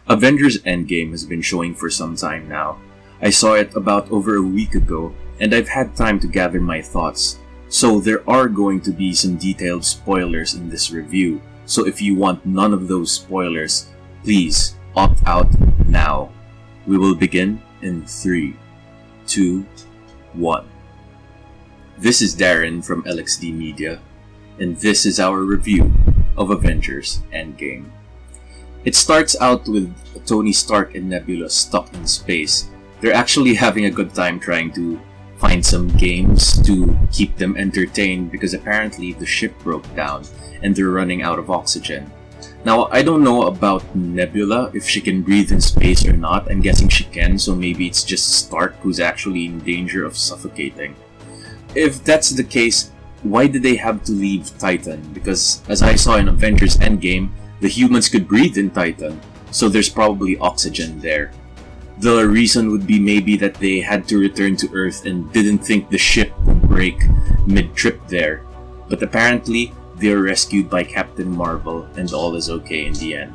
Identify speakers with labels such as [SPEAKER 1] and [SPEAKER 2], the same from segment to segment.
[SPEAKER 1] Avengers Endgame has been showing for some time now. I saw it about over a week ago, and I've had time to gather my thoughts. So there are going to be some detailed spoilers in this review, so if you want none of those spoilers, please opt out now. We will begin in 3, 2, 1. This is Darren from LXD Media, and this is our review of Avengers Endgame. It starts out with Tony Stark and Nebula stuck in space. They're actually having a good time trying to find some games to keep them entertained because apparently the ship broke down and they're running out of oxygen. Now, I don't know about Nebula, if she can breathe in space or not. I'm guessing she can, so maybe it's just Stark who's actually in danger of suffocating. If that's the case, why did they have to leave Titan? Because as I saw in Avengers Endgame, the humans could breathe in Titan, so there's probably oxygen there. The reason would be maybe that they had to return to Earth and didn't think the ship would break mid-trip there. But apparently, they are rescued by Captain Marvel and all is okay in the end.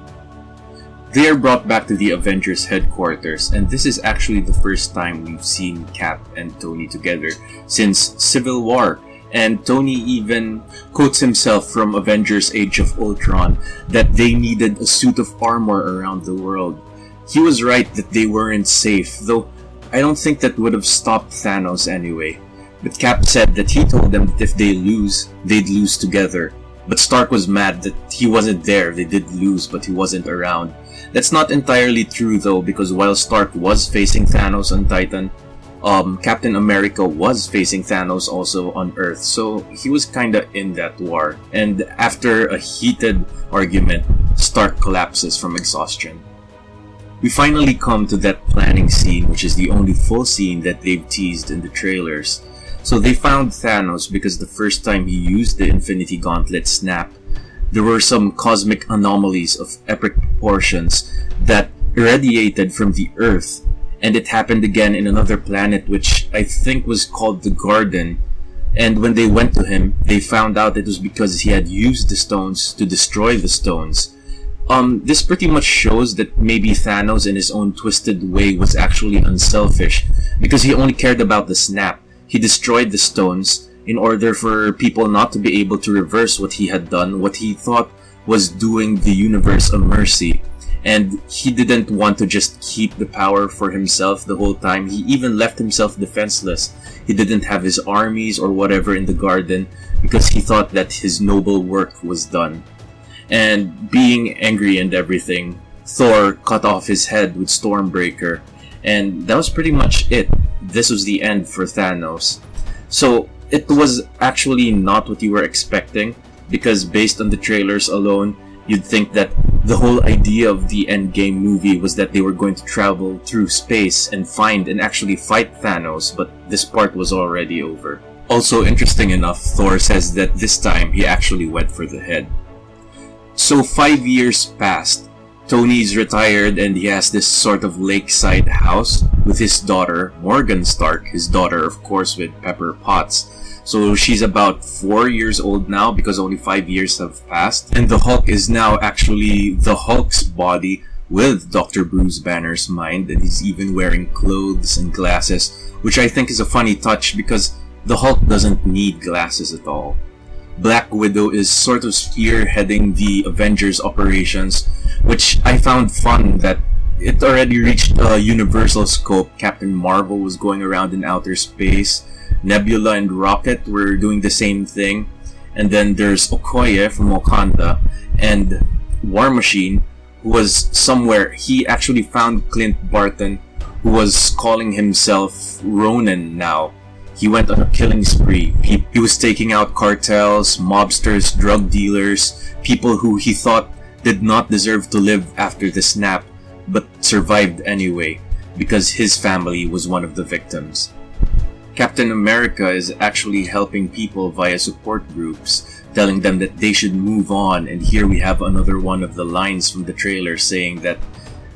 [SPEAKER 1] They are brought back to the Avengers headquarters, and this is actually the first time we've seen Cap and Tony together since Civil War. And Tony even quotes himself from Avengers Age of Ultron that they needed a suit of armor around the world. He was right that they weren't safe, though I don't think that would have stopped Thanos anyway. But Cap said that he told them that if they lose, they'd lose together. But Stark was mad that he wasn't there. They did lose, but he wasn't around. That's not entirely true though, because while Stark was facing Thanos on Titan, Captain America was facing Thanos also on Earth, so he was kinda in that war. And after a heated argument, Stark collapses from exhaustion. We finally come to that planning scene, which is the only full scene that they've teased in the trailers. So they found Thanos because the first time he used the Infinity Gauntlet snap, there were some cosmic anomalies of epic proportions that irradiated from the Earth. And it happened again in another planet which I think was called the Garden. And when they went to him, they found out it was because he had used the stones to destroy the stones. This pretty much shows that maybe Thanos in his own twisted way was actually unselfish because he only cared about the snap. He destroyed the stones in order for people not to be able to reverse what he had done, what he thought was doing the universe a mercy. And he didn't want to just keep the power for himself the whole time. He even left himself defenseless. He didn't have his armies or whatever in the garden because he thought that his noble work was done. And being angry and everything, Thor cut off his head with Stormbreaker. And that was pretty much it. This was the end for Thanos. So it was actually not what you were expecting, because based on the trailers alone, you'd think that the whole idea of the Endgame movie was that they were going to travel through space and find and actually fight Thanos, but this part was already over. Also, interesting enough, Thor says that this time he actually went for the head. So 5 years passed. Tony's retired and he has this sort of lakeside house with his daughter, Morgan Stark, his daughter of course with Pepper Potts. So she's about 4 years old now because only 5 years have passed. And the Hulk is now actually the Hulk's body with Dr. Bruce Banner's mind, and he's even wearing clothes and glasses, which I think is a funny touch because the Hulk doesn't need glasses at all. Black Widow is sort of spearheading the Avengers operations, which I found fun that it already reached a universal scope. Captain Marvel was going around in outer space. Nebula and Rocket were doing the same thing. And then there's Okoye from Wakanda and War Machine, who was somewhere. He actually found Clint Barton, who was calling himself Ronin now. He went on a killing spree. He was taking out cartels, mobsters, drug dealers, people who he thought did not deserve to live after the snap, but survived anyway, because his family was one of the victims. Captain America is actually helping people via support groups, telling them that they should move on, and here we have another one of the lines from the trailer saying that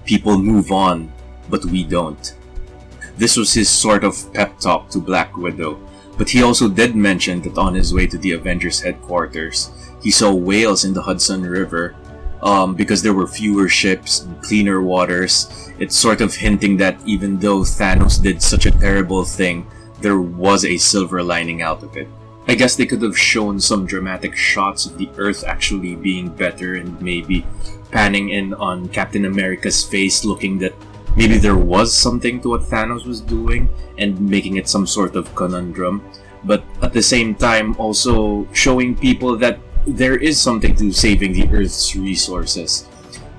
[SPEAKER 1] people move on, but we don't. This was his sort of pep talk to Black Widow, but he also did mention that on his way to the Avengers headquarters, he saw whales in the Hudson River. because there were fewer ships and cleaner waters. It's sort of hinting that even though Thanos did such a terrible thing, there was a silver lining out of it. I guess they could have shown some dramatic shots of the Earth actually being better and maybe panning in on Captain America's face, looking that maybe there was something to what Thanos was doing and making it some sort of conundrum. But at the same time, also showing people that there is something to saving the Earth's resources.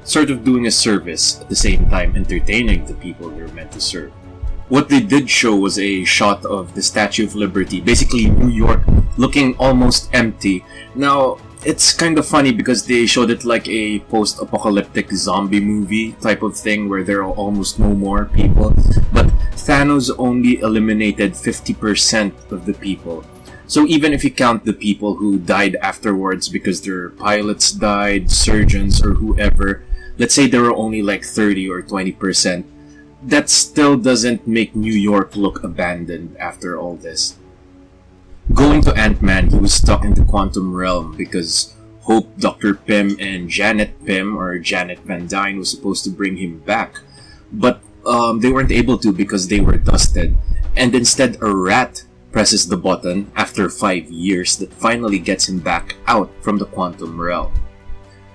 [SPEAKER 1] Sort of doing a service, at the same time entertaining the people they're meant to serve. What they did show was a shot of the Statue of Liberty, basically New York looking almost empty. Now, it's kind of funny because they showed it like a post-apocalyptic zombie movie type of thing where there are almost no more people. But Thanos only eliminated 50% of the people. So even if you count the people who died afterwards because their pilots died, surgeons, or whoever, let's say there were only like 30 or 20%, that still doesn't make New York look abandoned after all this. Going to Ant-Man, he was stuck in the quantum realm because Hope, Dr. Pym, and Janet Pym, or Janet Van Dyne, was supposed to bring him back. But they weren't able to because they were dusted. And instead, a rat presses the button after 5 years that finally gets him back out from the quantum realm.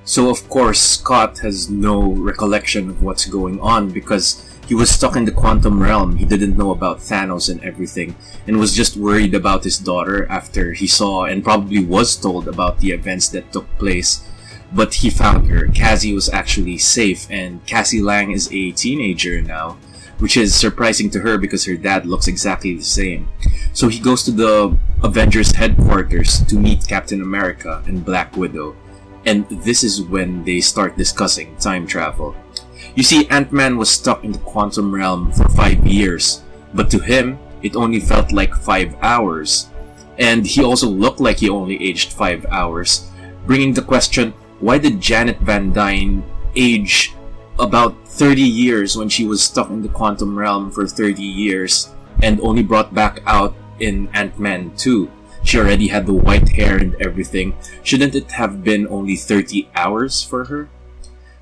[SPEAKER 1] So of course, Scott has no recollection of what's going on because he was stuck in the quantum realm. He didn't know about Thanos and everything, and was just worried about his daughter after he saw and probably was told about the events that took place. But he found her. Cassie was actually safe, and Cassie Lang is a teenager now, which is surprising to her because her dad looks exactly the same. So he goes to the Avengers headquarters to meet Captain America and Black Widow, and this is when they start discussing time travel. You see, Ant-Man was stuck in the quantum realm for 5 years, but to him, it only felt like 5 hours. And he also looked like he only aged 5 hours, bringing the question, why did Janet Van Dyne age about 30 years when she was stuck in the quantum realm for 30 years and only brought back out in Ant-Man 2? She already had the white hair and everything. Shouldn't it have been only 30 hours for her?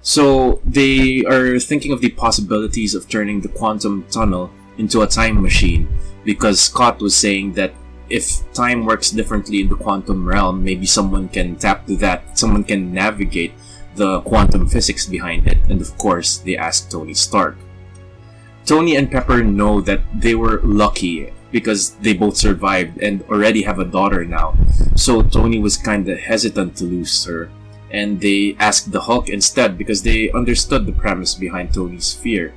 [SPEAKER 1] So they are thinking of the possibilities of turning the quantum tunnel into a time machine, because Scott was saying that if time works differently in the quantum realm, maybe someone can tap to that, someone can navigate the quantum physics behind it. And of course, they asked Tony Stark. Tony and Pepper know that they were lucky because they both survived and already have a daughter now. So Tony was kinda hesitant to lose her, and they asked the Hulk instead because they understood the premise behind Tony's fear.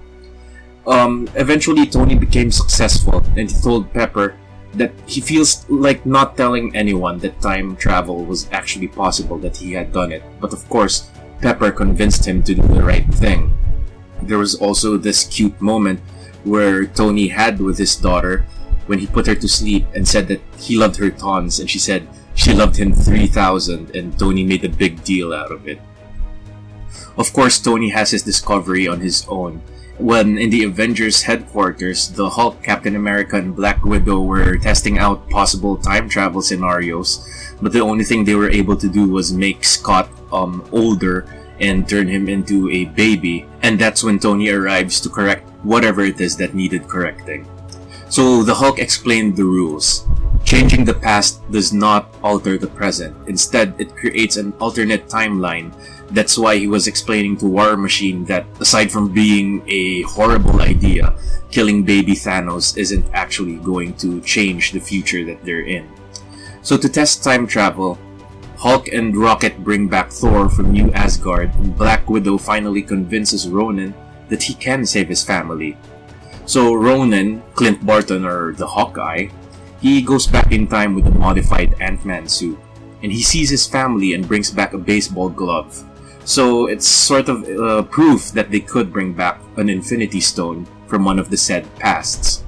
[SPEAKER 1] Eventually Tony became successful, and he told Pepper that he feels like not telling anyone that time travel was actually possible, that he had done it. But of course, Pepper convinced him to do the right thing. There was also this cute moment where Tony had with his daughter when he put her to sleep and said that he loved her tons, and she said she loved him 3,000, and Tony made a big deal out of it. Of course, Tony has his discovery on his own. When in the Avengers headquarters, the Hulk, Captain America, and Black Widow were testing out possible time travel scenarios, but the only thing they were able to do was make Scott older and turn him into a baby, and that's when Tony arrives to correct whatever it is that needed correcting. So the Hulk explained the rules. Changing the past does not alter the present. Instead, it creates an alternate timeline. That's why he was explaining to War Machine that aside from being a horrible idea, killing baby Thanos isn't actually going to change the future that they're in. So to test time travel, Hulk and Rocket bring back Thor from New Asgard, and Black Widow finally convinces Ronan that he can save his family. So Ronan, Clint Barton, or the Hawkeye, he goes back in time with a modified Ant-Man suit, and he sees his family and brings back a baseball glove. So it's sort of proof that they could bring back an Infinity Stone from one of the said pasts.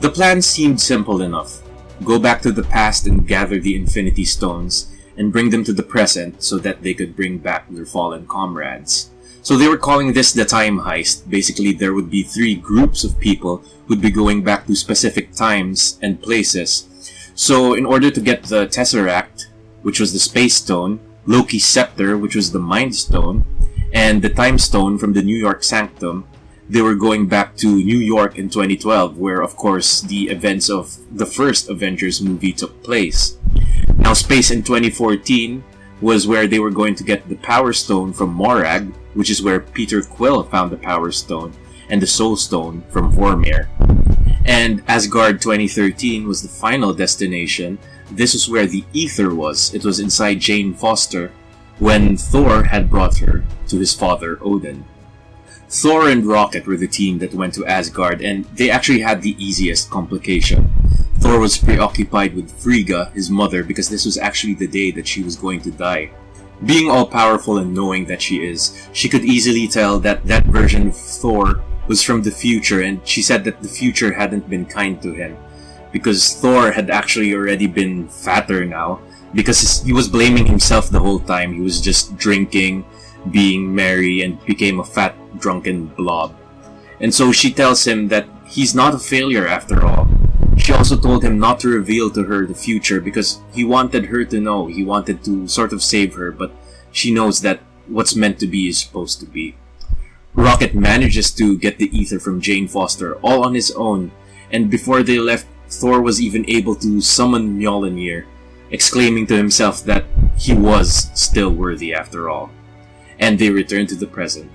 [SPEAKER 1] The plan seemed simple enough. Go back to the past and gather the Infinity Stones and bring them to the present so that they could bring back their fallen comrades. So they were calling this the time heist. Basically, there would be 3 groups of people who'd be going back to specific times and places. So in order to get the Tesseract, which was the Space Stone, Loki's scepter, which was the Mind Stone, and the Time Stone from the New York Sanctum. They were going back to New York in 2012, where of course the events of the first Avengers movie took place. Now, space in 2014 was where they were going to get the Power Stone from Morag, which is where Peter Quill found the Power Stone, and the Soul Stone from Vormir. And Asgard 2013 was the final destination. This was where the Ether was. It was inside Jane Foster when Thor had brought her to his father Odin. Thor and Rocket were the team that went to Asgard, and they actually had the easiest complication. Thor was preoccupied with Frigga, his mother, because this was actually the day that she was going to die. Being all-powerful and knowing that she is, she could easily tell that that version of Thor was from the future, and she said that the future hadn't been kind to him, because Thor had actually already been fatter now, because he was blaming himself the whole time. He was just drinking, being merry, and became a fat, drunken blob. And so she tells him that he's not a failure after all. She also told him not to reveal to her the future because he wanted her to know. He wanted to sort of save her, but she knows that what's meant to be is supposed to be. Rocket manages to get the ether from Jane Foster all on his own, and before they left, Thor was even able to summon Mjolnir, exclaiming to himself that he was still worthy after all. And they returned to the present.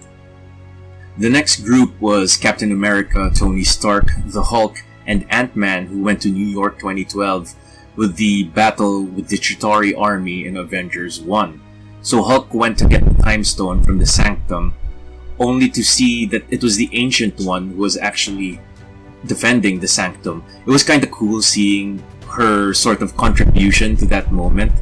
[SPEAKER 1] The next group was Captain America, Tony Stark, the Hulk, and Ant-Man, who went to New York 2012 with the battle with the Chitauri army in Avengers 1. So Hulk went to get the Time Stone from the Sanctum, only to see that it was the Ancient One who was actually defending the Sanctum. It was kind of cool seeing her sort of contribution to that moment.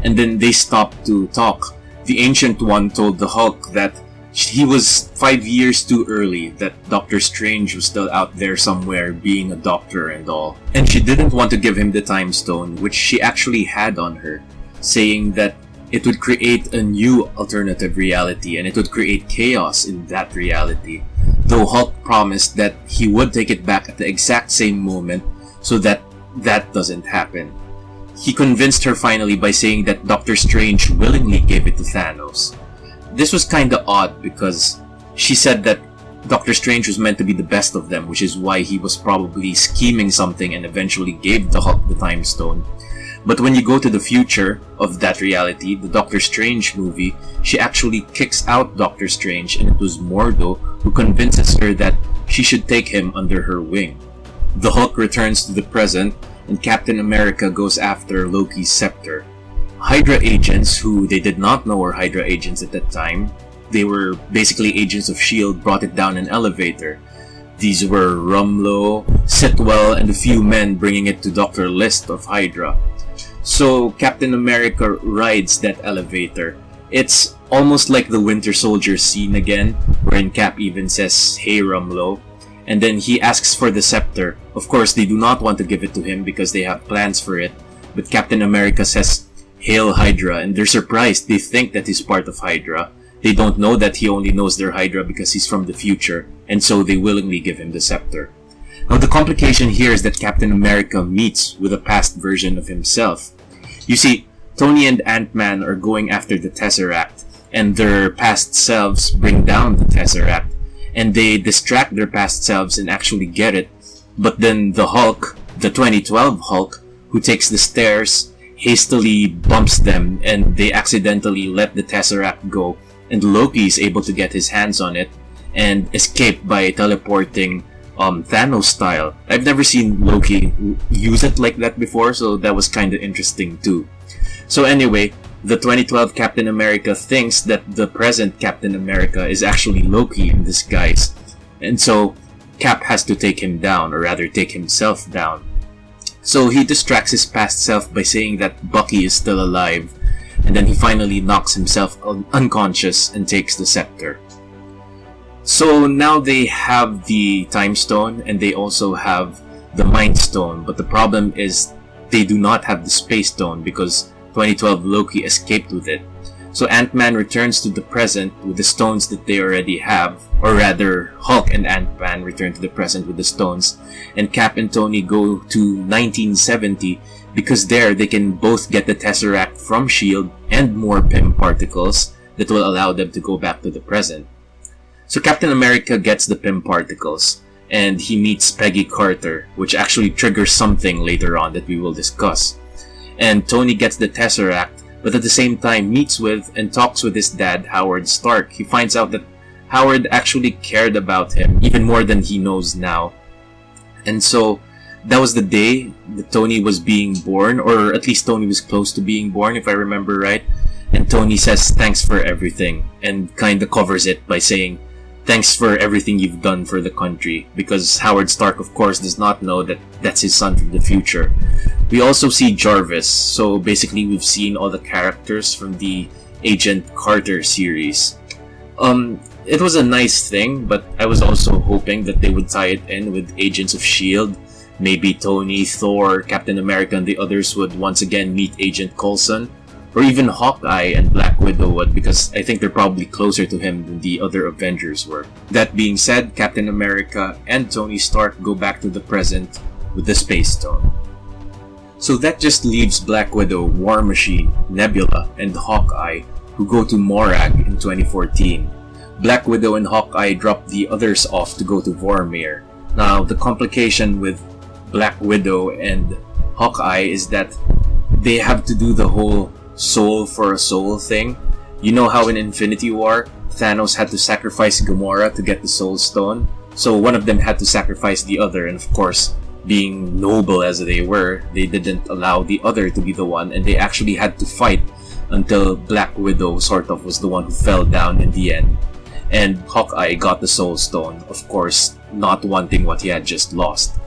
[SPEAKER 1] And then they stopped to talk. The Ancient One told the Hulk that he was 5 years too early, that Doctor Strange was still out there somewhere being a doctor and all. And she didn't want to give him the Time Stone, which she actually had on her, saying that it would create a new alternative reality and it would create chaos in that reality. Though Hulk promised that he would take it back at the exact same moment so that that doesn't happen. He convinced her finally by saying that Doctor Strange willingly gave it to Thanos. This was kinda odd because she said that Doctor Strange was meant to be the best of them, which is why he was probably scheming something and eventually gave the Hulk the Time Stone. But when you go to the future of that reality, the Doctor Strange movie, she actually kicks out Doctor Strange, and it was Mordo who convinces her that she should take him under her wing. The Hulk returns to the present, and Captain America goes after Loki's scepter. Hydra agents, who they did not know were Hydra agents at that time, they were basically agents of S.H.I.E.L.D, brought it down an elevator. These were Rumlow, Sitwell, and a few men bringing it to Dr. List of Hydra. So Captain America rides that elevator. It's almost like the Winter Soldier scene again, wherein Cap even says, "Hey Rumlow," and then he asks for the scepter. Of course, they do not want to give it to him because they have plans for it, but Captain America says, "Hail Hydra," and they're surprised. They think that he's part of Hydra. They don't know that he only knows they're Hydra because he's from the future, and so they willingly give him the scepter. Now the complication here is that Captain America meets with a past version of himself. You see, Tony and Ant-Man are going after the Tesseract, and their past selves bring down the Tesseract, and they distract their past selves and actually get it. But then the Hulk, the 2012 Hulk, who takes the stairs, hastily bumps them, and they accidentally let the Tesseract go, and Loki is able to get his hands on it and escape by teleporting Thanos style. I've never seen Loki use it like that before, so that was kind of interesting too. So anyway, the 2012 Captain America thinks that the present Captain America is actually Loki in disguise, and so Cap has to take him down, or rather take himself down. So he distracts his past self by saying that Bucky is still alive, and then he finally knocks himself unconscious and takes the scepter. So now they have the Time Stone and they also have the Mind Stone, but the problem is they do not have the Space Stone because 2012 Loki escaped with it. So Ant-Man returns to the present with the stones that they already have, or rather Hulk and Ant-Man return to the present with the stones, and Cap and Tony go to 1970 because there they can both get the Tesseract from S.H.I.E.L.D. and more PIM particles that will allow them to go back to the present. So Captain America gets the PIM particles, and he meets Peggy Carter, which actually triggers something later on that we will discuss. And Tony gets the Tesseract, but at the same time meets with and talks with his dad, Howard Stark. He finds out that Howard actually cared about him, even more than he knows now. And so, that was the day that Tony was being born, or at least Tony was close to being born, if I remember right. And Tony says, "Thanks for everything," and kinda covers it by saying, "Thanks for everything you've done for the country," because Howard Stark, of course, does not know that that's his son from the future. We also see Jarvis, so basically we've seen all the characters from the Agent Carter series. It was a nice thing, but I was also hoping that they would tie it in with Agents of S.H.I.E.L.D. Maybe Tony, Thor, Captain America, and the others would once again meet Agent Coulson, or even Hawkeye and Black Widow would, because I think they're probably closer to him than the other Avengers were. That being said, Captain America and Tony Stark go back to the present with the Space Stone. So that just leaves Black Widow, War Machine, Nebula, and Hawkeye, who go to Morag in 2014. Black Widow and Hawkeye drop the others off to go to Vormir. Now, the complication with Black Widow and Hawkeye is that they have to do the whole soul for a soul thing. You know how in Infinity War, Thanos had to sacrifice Gamora to get the Soul Stone? So one of them had to sacrifice the other, and of course, being noble as they were, they didn't allow the other to be the one, and they actually had to fight until Black Widow sort of was the one who fell down in the end. And Hawkeye got the Soul Stone, of course, not wanting what he had just lost.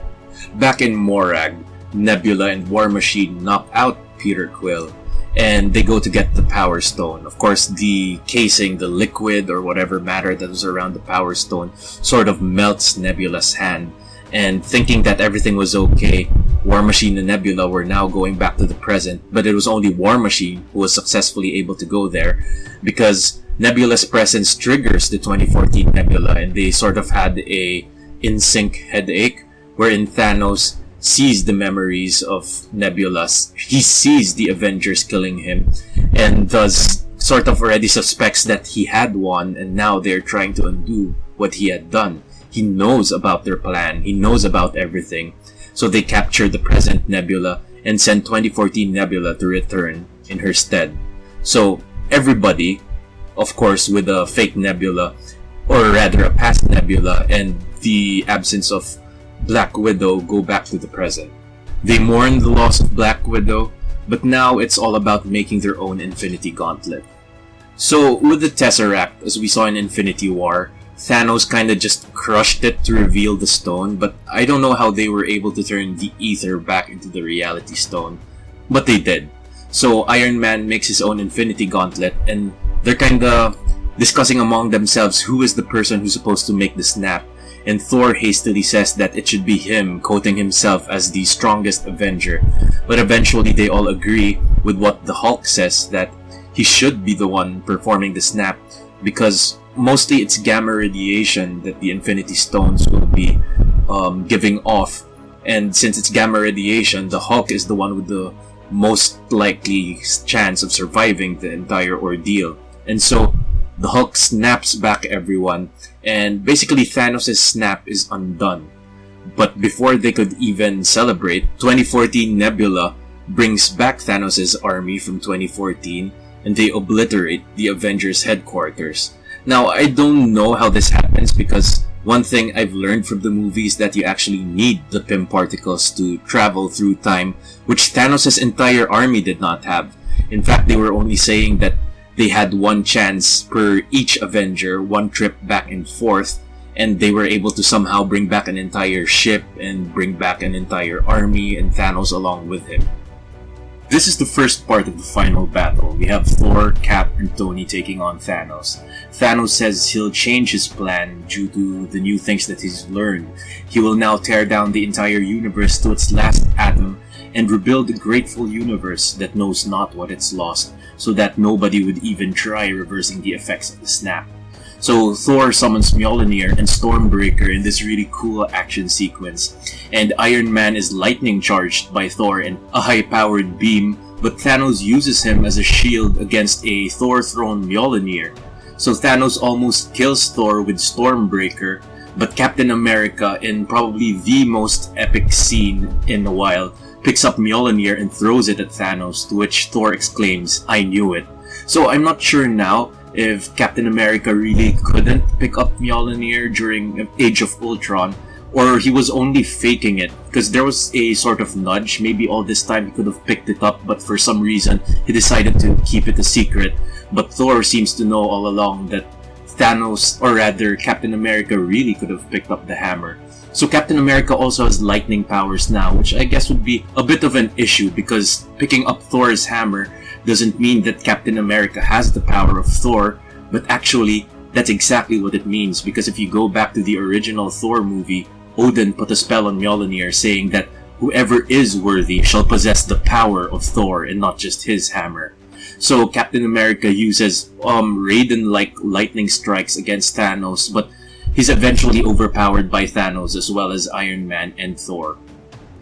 [SPEAKER 1] Back in Morag, Nebula and War Machine knock out Peter Quill, and they go to get the Power Stone. Of course, the casing, the liquid or whatever matter that was around the Power Stone sort of melts Nebula's hand, and thinking that everything was okay, War Machine and Nebula were now going back to the present, but it was only War Machine who was successfully able to go there, because Nebula's presence triggers the 2014 Nebula, and they sort of had a in-sync headache, wherein Thanos sees the memories of Nebula, he sees the Avengers killing him, and thus sort of already suspects that he had won, and now they're trying to undo what he had done. He knows about their plan, he knows about everything, so they capture the present Nebula and send 2014 Nebula to return in her stead. So everybody, of course with a fake Nebula, or rather a past Nebula, and the absence of Black Widow, go back to the present. They mourn the loss of Black Widow, but now it's all about making their own Infinity Gauntlet. So with the Tesseract, as we saw in Infinity War, Thanos kinda just crushed it to reveal the stone, but I don't know how they were able to turn the ether back into the Reality Stone. But they did. So Iron Man makes his own Infinity Gauntlet, and they're kinda discussing among themselves who is the person who's supposed to make the snap. And Thor hastily says that it should be him, quoting himself as the strongest Avenger. But eventually they all agree with what the Hulk says, that he should be the one performing the snap, because mostly it's gamma radiation that the Infinity Stones will be giving off. And since it's gamma radiation, the Hulk is the one with the most likely chance of surviving the entire ordeal. And so the Hulk snaps back everyone, and basically Thanos' snap is undone. But before they could even celebrate, 2014 Nebula brings back Thanos' army from 2014, and they obliterate the Avengers headquarters. Now, I don't know how this happens, because one thing I've learned from the movie is that you actually need the PIM particles to travel through time, which Thanos' entire army did not have. In fact, they were only saying that they had one chance per each Avenger, one trip back and forth, and they were able to somehow bring back an entire ship and bring back an entire army and Thanos along with him. This is the first part of the final battle. We have Thor, Cap, and Tony taking on Thanos. Thanos says he'll change his plan due to the new things that he's learned. He will now tear down the entire universe to its last atom and rebuild a grateful universe that knows not what it's lost, so that nobody would even try reversing the effects of the snap. So Thor summons Mjolnir and Stormbreaker in this really cool action sequence. And Iron Man is lightning charged by Thor and a high-powered beam, but Thanos uses him as a shield against a Thor-thrown Mjolnir. So Thanos almost kills Thor with Stormbreaker, but Captain America, in probably the most epic scene in a while, picks up Mjolnir and throws it at Thanos, to which Thor exclaims, "I knew it." So I'm not sure now if Captain America really couldn't pick up Mjolnir during Age of Ultron, or he was only faking it, because there was a sort of nudge. Maybe all this time he could have picked it up, but for some reason he decided to keep it a secret. But Thor seems to know all along that Thanos, or rather Captain America, really could have picked up the hammer. So Captain America also has lightning powers now, which I guess would be a bit of an issue, because picking up Thor's hammer doesn't mean that Captain America has the power of Thor, but actually, that's exactly what it means, because if you go back to the original Thor movie, Odin put a spell on Mjolnir saying that whoever is worthy shall possess the power of Thor and not just his hammer. So Captain America uses Raiden-like lightning strikes against Thanos, but he's eventually overpowered by Thanos as well as Iron Man and Thor.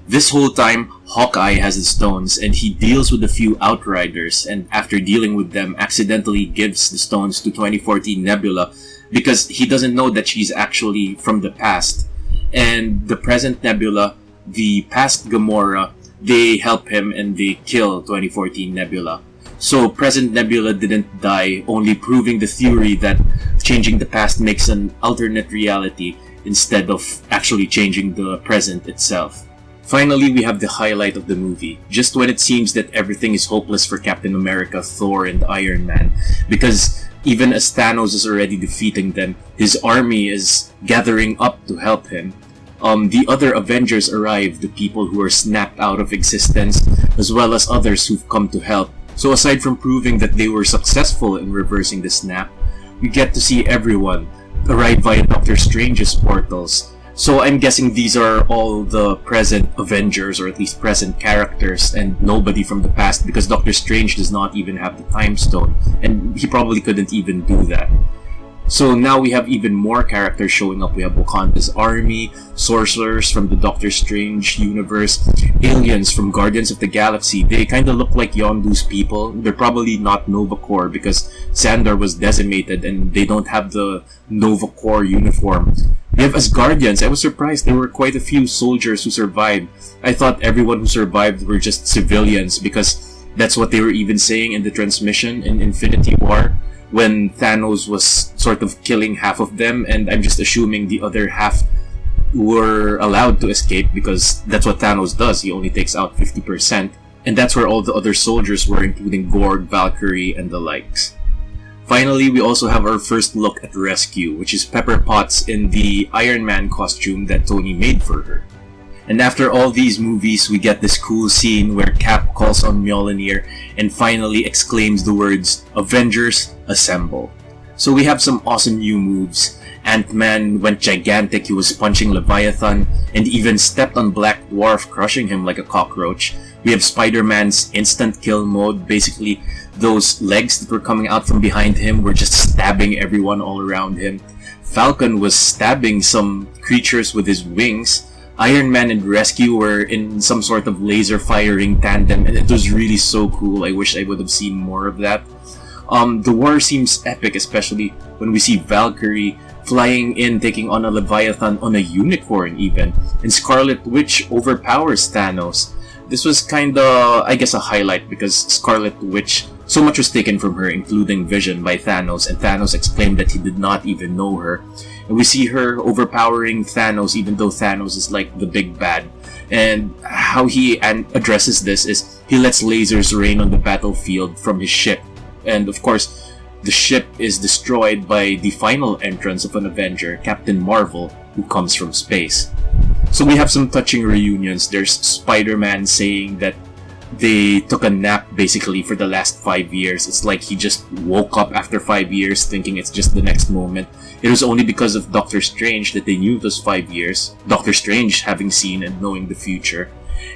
[SPEAKER 1] This whole time, Hawkeye has the stones and he deals with a few Outriders, and after dealing with them, accidentally gives the stones to 2014 Nebula because he doesn't know that she's actually from the past. And the present Nebula, the past Gamora, they help him and they kill 2014 Nebula. So present Nebula didn't die, only proving the theory that changing the past makes an alternate reality instead of actually changing the present itself. Finally, we have the highlight of the movie, just when it seems that everything is hopeless for Captain America, Thor, and Iron Man, because even as Thanos is already defeating them, his army is gathering up to help him. The other Avengers arrive, the people who are snapped out of existence, as well as others who've come to help. So aside from proving that they were successful in reversing the snap, we get to see everyone arrive via Doctor Strange's portals. So I'm guessing these are all the present Avengers, or at least present characters, and nobody from the past, because Doctor Strange does not even have the Time Stone, and he probably couldn't even do that. So now we have even more characters showing up. We have Wakanda's army, sorcerers from the Doctor Strange universe, aliens from Guardians of the Galaxy. They kind of look like Yondu's people. They're probably not Nova Corps because Xandar was decimated and they don't have the Nova Corps uniform. We have Asgardians. I was surprised there were quite a few soldiers who survived. I thought everyone who survived were just civilians because that's what they were even saying in the transmission in Infinity War, when Thanos was sort of killing half of them, and I'm just assuming the other half were allowed to escape because that's what Thanos does. He only takes out 50%, and that's where all the other soldiers were, including Gorg, Valkyrie, and the likes. Finally, we also have our first look at Rescue, which is Pepper Potts in the Iron Man costume that Tony made for her. And after all these movies, we get this cool scene where Cap calls on Mjolnir and finally exclaims the words, "Avengers, assemble." So we have some awesome new moves. Ant-Man went gigantic, he was punching Leviathan, and even stepped on Black Dwarf, crushing him like a cockroach. We have Spider-Man's instant kill mode. Basically, those legs that were coming out from behind him were just stabbing everyone all around him. Falcon was stabbing some creatures with his wings. Iron Man and Rescue were in some sort of laser firing tandem, and it was really so cool. I wish I would have seen more of that. The war seems epic, especially when we see Valkyrie flying in, taking on a Leviathan on a unicorn even, and Scarlet Witch overpowers Thanos. This was kinda, I guess, a highlight because Scarlet Witch, so much was taken from her, including Vision, by Thanos, and Thanos exclaimed that he did not even know her. And we see her overpowering Thanos, even though Thanos is like the big bad. And how he addresses this is he lets lasers rain on the battlefield from his ship. And of course, the ship is destroyed by the final entrance of an Avenger, Captain Marvel, who comes from space. So we have some touching reunions. There's Spider-Man saying that they took a nap basically for the last 5 years. It's like he just woke up after 5 years thinking it's just the next moment. It was only because of Doctor Strange that they knew it was 5 years. Doctor Strange having seen and knowing the future,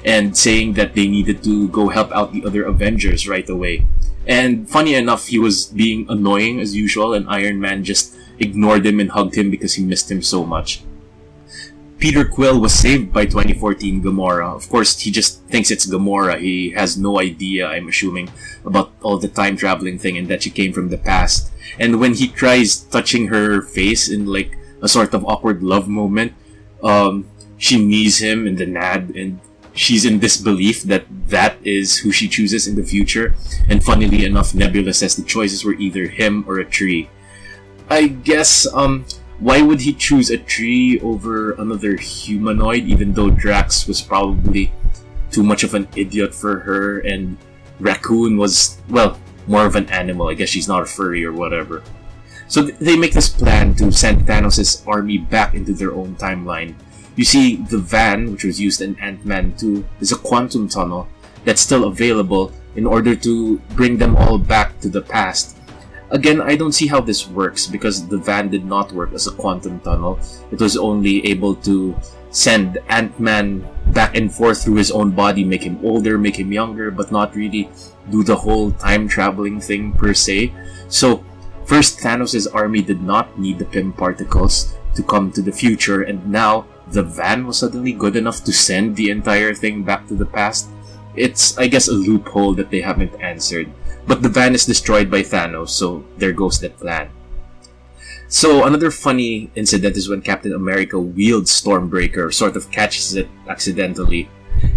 [SPEAKER 1] and saying that they needed to go help out the other Avengers right away. And funny enough, he was being annoying as usual, and Iron Man just ignored him and hugged him because he missed him so much. Peter Quill was saved by 2014 Gamora. Of course, he just thinks it's Gamora. He has no idea, I'm assuming, about all the time traveling thing and that she came from the past. And when he tries touching her face in like a sort of awkward love moment, she knees him in the NAD, and she's in disbelief that that is who she chooses in the future. And funnily enough, Nebula says the choices were either him or a tree. I guess, why would he choose a tree over another humanoid, even though Drax was probably too much of an idiot for her, and Raccoon was, well, more of an animal. I guess she's not a furry or whatever. So they make this plan to send Thanos' army back into their own timeline. You see, the van, which was used in Ant-Man 2, is a quantum tunnel that's still available in order to bring them all back to the past. Again, I don't see how this works because the van did not work as a quantum tunnel. It was only able to send Ant-Man back and forth through his own body, make him older, make him younger, but not really do the whole time traveling thing per se. So, first, Thanos' army did not need the Pym particles to come to the future, and now the van was suddenly good enough to send the entire thing back to the past. It's, I guess, a loophole that they haven't answered. But the van is destroyed by Thanos, so there goes that plan. So another funny incident is when Captain America wields Stormbreaker, sort of catches it accidentally.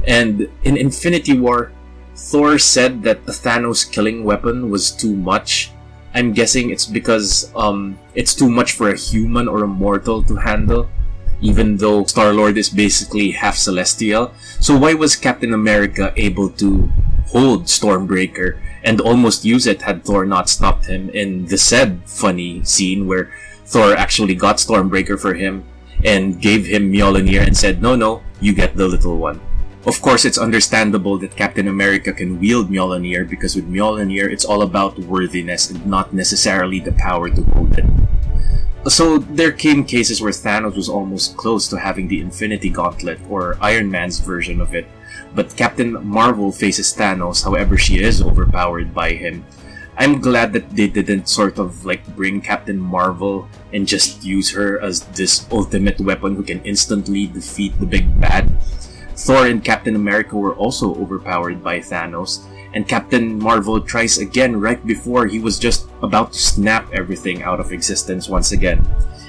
[SPEAKER 1] And in Infinity War, Thor said that a Thanos killing weapon was too much. I'm guessing it's because it's too much for a human or a mortal to handle, even though Star-Lord is basically half celestial. So why was Captain America able to hold Stormbreaker and almost use it had Thor not stopped him in the said funny scene where Thor actually got Stormbreaker for him and gave him Mjolnir and said, no, you get the little one. Of course, it's understandable that Captain America can wield Mjolnir because with Mjolnir, it's all about worthiness and not necessarily the power to hold it. So there came cases where Thanos was almost close to having the Infinity Gauntlet, or Iron Man's version of it, but Captain Marvel faces Thanos, however she is overpowered by him. I'm glad that they didn't sort of like bring Captain Marvel and just use her as this ultimate weapon who can instantly defeat the big bad. Thor and Captain America were also overpowered by Thanos, and Captain Marvel tries again right before he was just about to snap everything out of existence once again.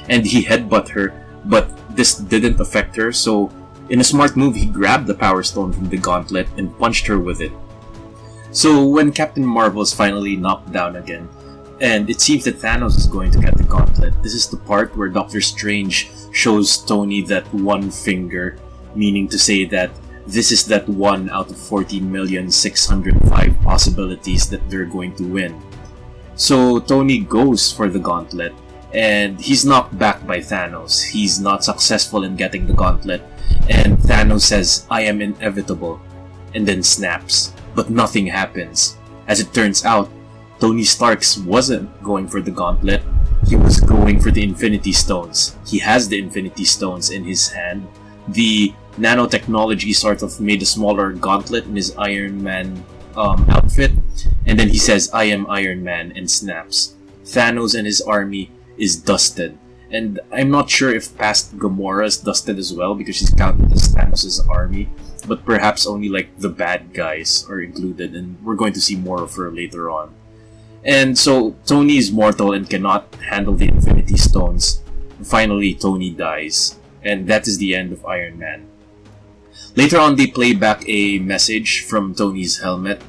[SPEAKER 1] And he headbutt her, but this didn't affect her, so in a smart move he grabbed the Power Stone from the gauntlet and punched her with it. So when Captain Marvel is finally knocked down again, and it seems that Thanos is going to get the gauntlet, this is the part where Doctor Strange shows Tony that one finger, meaning to say that this is that 1 out of 14,605 possibilities that they're going to win. So Tony goes for the gauntlet, and he's knocked back by Thanos. He's not successful in getting the gauntlet, and Thanos says, "I am inevitable," and then snaps. But nothing happens. As it turns out, Tony Stark wasn't going for the gauntlet, he was going for the Infinity Stones. He has the Infinity Stones in his hand. The nanotechnology sort of made a smaller gauntlet in his Iron Man outfit, and then he says, "I am Iron Man," and snaps. Thanos and his army is dusted, and I'm not sure if past Gamora is dusted as well because she's counted as Thanos' army, but perhaps only like the bad guys are included, and we're going to see more of her later on. And so Tony is mortal and cannot handle the Infinity Stones. Finally, Tony dies, and that is the end of Iron Man. Later on, they play back a message from Tony's helmet.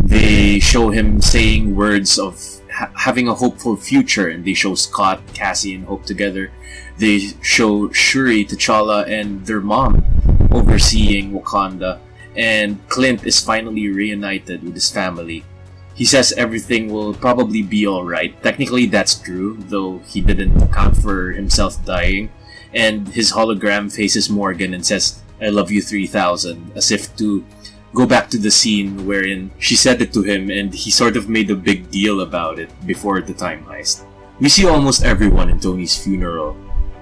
[SPEAKER 1] They show him saying words of having a hopeful future, and they show Scott, Cassie, and Hope together. They show Shuri, T'Challa, and their mom overseeing Wakanda, and Clint is finally reunited with his family. He says everything will probably be alright. Technically, that's true, though he didn't account for himself dying. And his hologram faces Morgan and says, "I love you 3000," as if to go back to the scene wherein she said it to him and he sort of made a big deal about it before the time heist. We see almost everyone in Tony's funeral.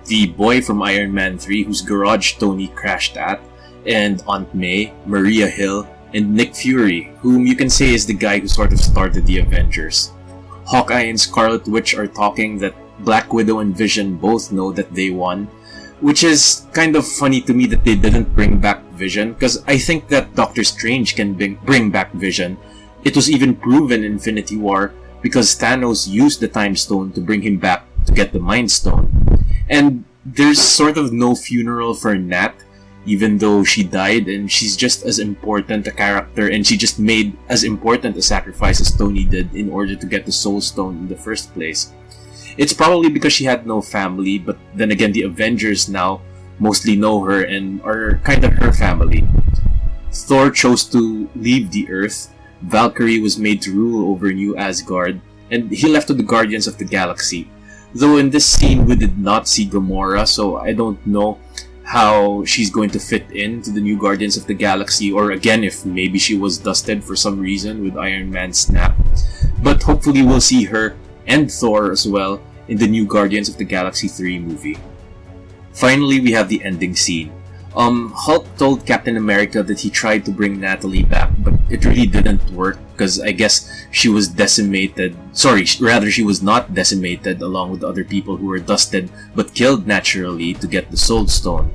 [SPEAKER 1] The boy from Iron Man 3 whose garage Tony crashed at, and Aunt May, Maria Hill, and Nick Fury, whom you can say is the guy who sort of started the Avengers. Hawkeye and Scarlet Witch are talking that Black Widow and Vision both know that they won, which is kind of funny to me that they didn't bring back Vision, because I think that Doctor Strange can bring back Vision. It was even proven in Infinity War because Thanos used the Time Stone to bring him back to get the Mind Stone. And there's sort of no funeral for Nat, even though she died, and she's just as important a character, and she just made as important a sacrifice as Tony did in order to get the Soul Stone in the first place. It's probably because she had no family, but then again, the Avengers now mostly know her and are kind of her family. Thor chose to leave the Earth, Valkyrie was made to rule over New Asgard, and he left to the Guardians of the Galaxy. Though in this scene we did not see Gamora, so I don't know how she's going to fit into the new Guardians of the Galaxy, or again if maybe she was dusted for some reason with Iron Man's snap. But hopefully we'll see her and Thor as well in the new Guardians of the Galaxy 3 movie. Finally, we have the ending scene. Hulk told Captain America that he tried to bring Natalie back, but it really didn't work because I guess she was decimated. She was not decimated along with other people who were dusted but killed naturally to get the Soul Stone.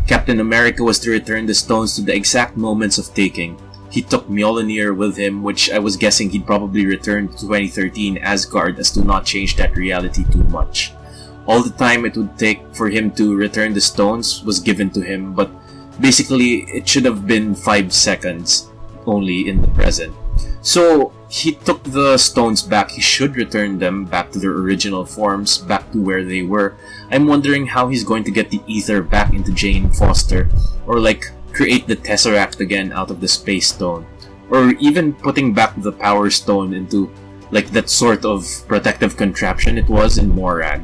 [SPEAKER 1] Captain America was to return the stones to the exact moments of taking. He took Mjolnir with him, which I was guessing he'd probably return to 2013 Asgard as to not change that reality too much. All the time it would take for him to return the stones was given to him, but basically it should have been 5 seconds only in the present. So he took the stones back. He should return them back to their original forms, back to where they were. I'm wondering how he's going to get the ether back into Jane Foster, or like create the Tesseract again out of the Space Stone, or even putting back the Power Stone into like that sort of protective contraption it was in Morag.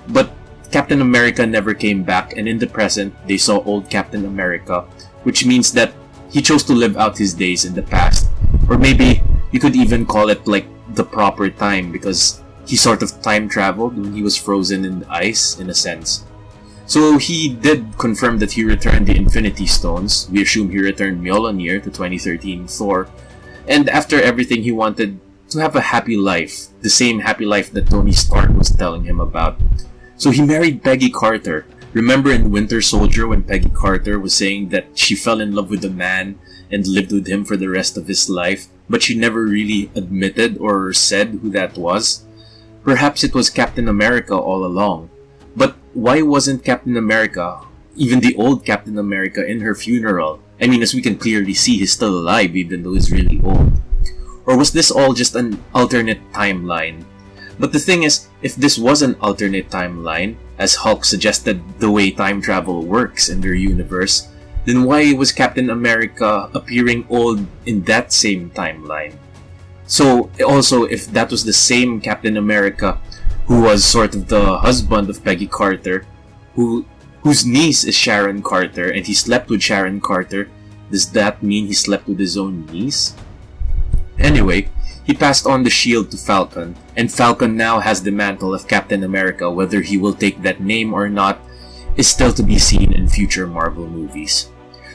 [SPEAKER 1] But Captain America never came back, and in the present, they saw old Captain America, which means that he chose to live out his days in the past. Or maybe you could even call it like the proper time, because he sort of time traveled when he was frozen in the ice, in a sense. So he did confirm that he returned the Infinity Stones. We assume he returned Mjolnir to 2013 Thor. And after everything, he wanted to have a happy life, the same happy life that Tony Stark was telling him about. So he married Peggy Carter. Remember in Winter Soldier when Peggy Carter was saying that she fell in love with a man and lived with him for the rest of his life, but she never really admitted or said who that was? Perhaps it was Captain America all along. But why wasn't Captain America, even the old Captain America, in her funeral? I mean, as we can clearly see, he's still alive even though he's really old. Or was this all just an alternate timeline? But the thing is, if this was an alternate timeline, as Hulk suggested the way time travel works in their universe, then why was Captain America appearing old in that same timeline? So also, if that was the same Captain America who was sort of the husband of Peggy Carter, whose niece is Sharon Carter, and he slept with Sharon Carter, does that mean he slept with his own niece? Anyway, he passed on the shield to Falcon, and Falcon now has the mantle of Captain America. Whether he will take that name or not is still to be seen in future Marvel movies.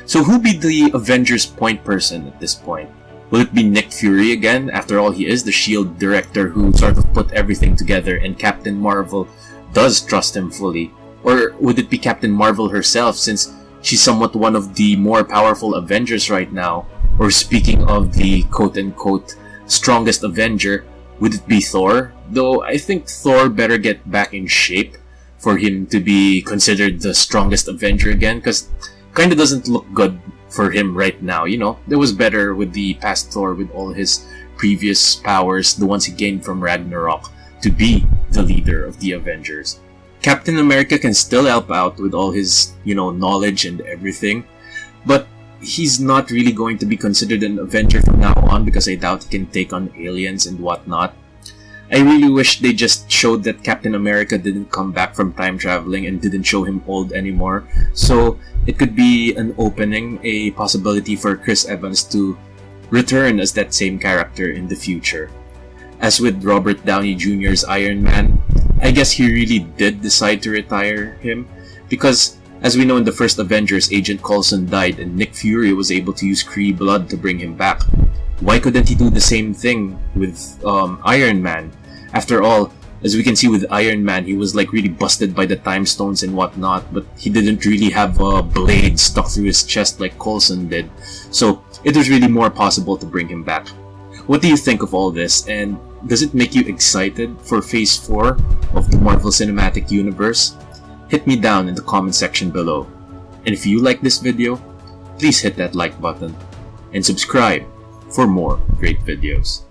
[SPEAKER 1] So who'll be the Avengers point person at this point? Will it be Nick Fury again? After all, he is the S.H.I.E.L.D. director who sort of put everything together, and Captain Marvel does trust him fully. Or would it be Captain Marvel herself, since she's somewhat one of the more powerful Avengers right now? Or speaking of the quote-unquote strongest Avenger, would it be Thor? Though I think Thor better get back in shape for him to be considered the strongest Avenger again, because kinda doesn't look good for him right now. You know, it was better with the past Thor with all his previous powers, the ones he gained from Ragnarok, to be the leader of the Avengers. Captain America can still help out with all his, knowledge and everything, but he's not really going to be considered an Avenger from now on because I doubt he can take on aliens and whatnot. I really wish they just showed that Captain America didn't come back from time traveling and didn't show him old anymore. So it could be an opening, a possibility for Chris Evans to return as that same character in the future. As with Robert Downey Jr.'s Iron Man, I guess he really did decide to retire him because, as we know in the first Avengers, Agent Coulson died and Nick Fury was able to use Kree blood to bring him back. Why couldn't he do the same thing with Iron Man? After all, As we can see with Iron Man, he was like really busted by the time stones and whatnot, but he didn't really have a blade stuck through his chest like Coulson did, so it was really more possible to bring him back. What do you think of all this, and does it make you excited for Phase 4 of the Marvel Cinematic Universe? Hit me down in the comment section below. And if you like this video, please hit that like button and subscribe for more great videos.